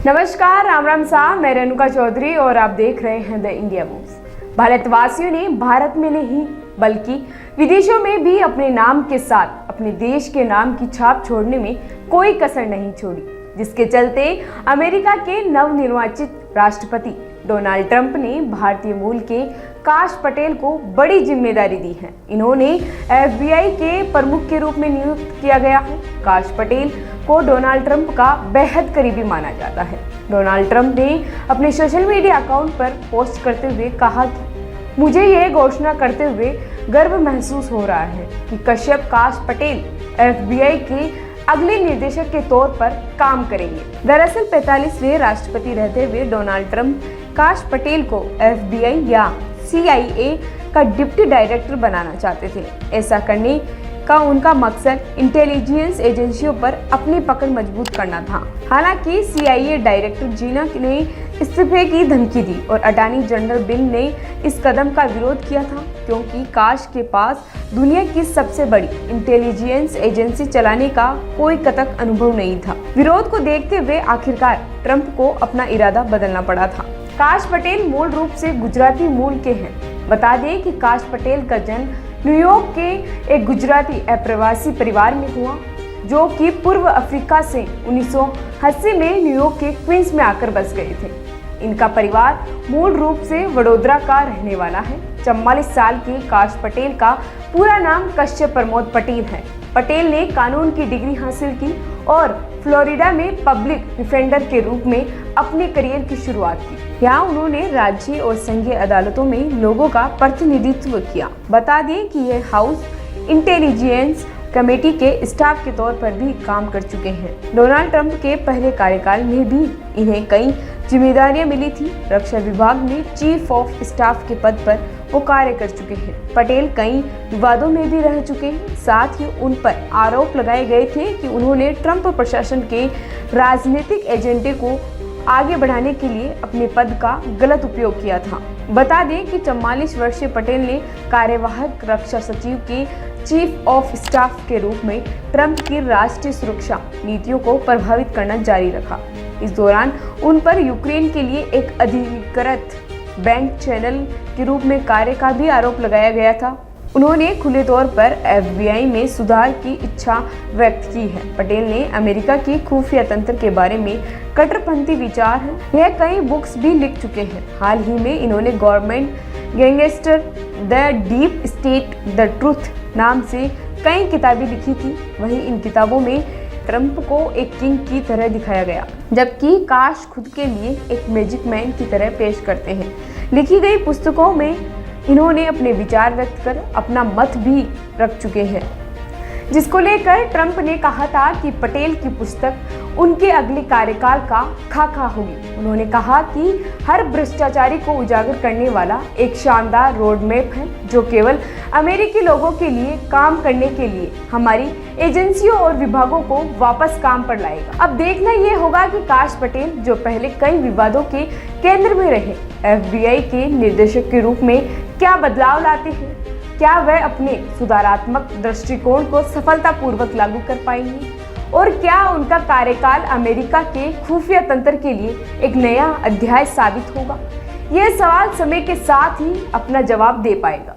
नमस्कार, राम राम साहब। मैं रेणुका चौधरी और आप देख रहे हैं द इंडिया मूव्स। भारतवासियों ने भारत में नहीं बल्कि विदेशों में भी अपने नाम के साथ अपने देश के नाम की छाप छोड़ने में कोई कसर नहीं छोड़ी, जिसके चलते अमेरिका के नवनिर्वाचित राष्ट्रपति डोनाल्ड ट्रंप ने भारतीय मूल के काश पटेल को बड़ी जिम्मेदारी दी है। इन्होंने FBI के प्रमुख के रूप में नियुक्त किया गया है। काश पटेल को डोनाल्ड ट्रंप का बेहद करीबी माना जाता है। डोनाल्ड ट्रंप ने अपने सोशल मीडिया अकाउंट पर पोस्ट करते हुए कहा कि मुझे यह घोषणा करते हुए गर्व महसूस हो रहा है कि कश्यप काश पटेल FBI के अगले निर्देशक के तौर पर काम करेंगे। दरअसल 45वें राष्ट्रपति रहते हुए डोनाल्ड ट्रंप काश पटेल को FBI या CIA का डिप्टी डायरेक्टर बनाना चाहते थे। ऐसा करने का उनका मकसद इंटेलिजेंस एजेंसियों पर अपनी पकड़ मजबूत करना था। हालांकि CIA डायरेक्टर जीना ने इस्तीफे की धमकी दी और अटॉर्नी जनरल बिल ने इस कदम का विरोध किया था, क्योंकि काश के पास दुनिया की सबसे बड़ी इंटेलिजेंस एजेंसी चलाने का कोई कतक अनुभव नहीं था। विरोध को देखते हुए आखिरकार ट्रंप को अपना इरादा बदलना पड़ा था। काश पटेल मूल रूप से गुजराती मूल के हैं। बता दें कि काश पटेल का जन्म न्यूयॉर्क के एक गुजराती अप्रवासी परिवार में हुआ, जो कि पूर्व अफ्रीका से 1980 में न्यूयॉर्क के क्वींस में आकर बस गए थे। इनका परिवार मूल रूप से वडोदरा का रहने वाला है। 44 साल के काश पटेल का पूरा नाम कश्यप प्रमोद पटेल है। पटेल ने कानून की डिग्री हासिल की और फ्लोरिडा में पब्लिक डिफेंडर के रूप में अपने करियर की शुरुआत की। यहाँ उन्होंने राज्य और संघीय अदालतों में लोगों का प्रतिनिधित्व किया। बता दें कि यह हाउस इंटेलिजेंस कमेटी के स्टाफ के तौर पर भी काम कर चुके हैं। डोनाल्ड ट्रंप के पहले कार्यकाल में भी इन्हें कई जिम्मेदारियां मिली थी। रक्षा विभाग में चीफ ऑफ स्टाफ के पद पर वो कार्य कर चुके हैं। पटेल कई विवादों में भी रह चुके हैं। साथ ही उन पर आरोप लगाए गए थे कि उन्होंने ट्रंप प्रशासन के राजनीतिक एजेंडे को आगे बढ़ाने के लिए अपने पद का गलत उपयोग किया था। बता दें कि 44 वर्षीय पटेल ने कार्यवाहक रक्षा सचिव के चीफ ऑफ स्टाफ के रूप में ट्रंप की राष्ट्रीय सुरक्षा नीतियों को प्रभावित करना जारी रखा। इस दौरान उन पर यूक्रेन के लिए एक अधिकृत बैंक चैनल के रूप में कार्य का भी आरोप लगाया गया था। उन्होंने खुले तौर पर FBI में सुधार की इच्छा व्यक्त की है। पटेल ने अमेरिका की खुफिया तंत्र के बारे में कट्टरपंथी विचार हैं। यह कई बुक्स भी लिख चुके हैं। हाल ही में इन्होंने government gangster the deep state the truth नाम से कई किताबें लिखी थी। वहीं इन किताबों में ट्रंप को एक किंग की तरह दिखाया गया, जबकि काश खुद के लिए एक मैजिक मैन की तरह पेश करते हैं। लिखी गई पुस्तकों में इन्होंने अपने विचार व्यक्त कर अपना मत भी रख चुके हैं, जिसको लेकर ट्रंप ने कहा था कि पटेल की पुस्तक उनके अगले कार्यकाल का खाका होगी। उन्होंने कहा कि हर भ्रष्टाचारी को उजागर करने वाला एक शानदार रोड मैप है, जो केवल अमेरिकी लोगों के लिए काम करने के लिए हमारी एजेंसियों और विभागों को वापस काम पर लाएगा। अब देखना ये होगा कि काश पटेल, जो पहले कई विवादों के केंद्र में रहे, FBI के निर्देशक के रूप में क्या बदलाव लाते हैं। क्या वह अपने सुधारात्मक दृष्टिकोण को सफलतापूर्वक लागू कर पाएंगे और क्या उनका कार्यकाल अमेरिका के खुफिया तंत्र के लिए एक नया अध्याय साबित होगा? यह सवाल समय के साथ ही अपना जवाब दे पाएगा।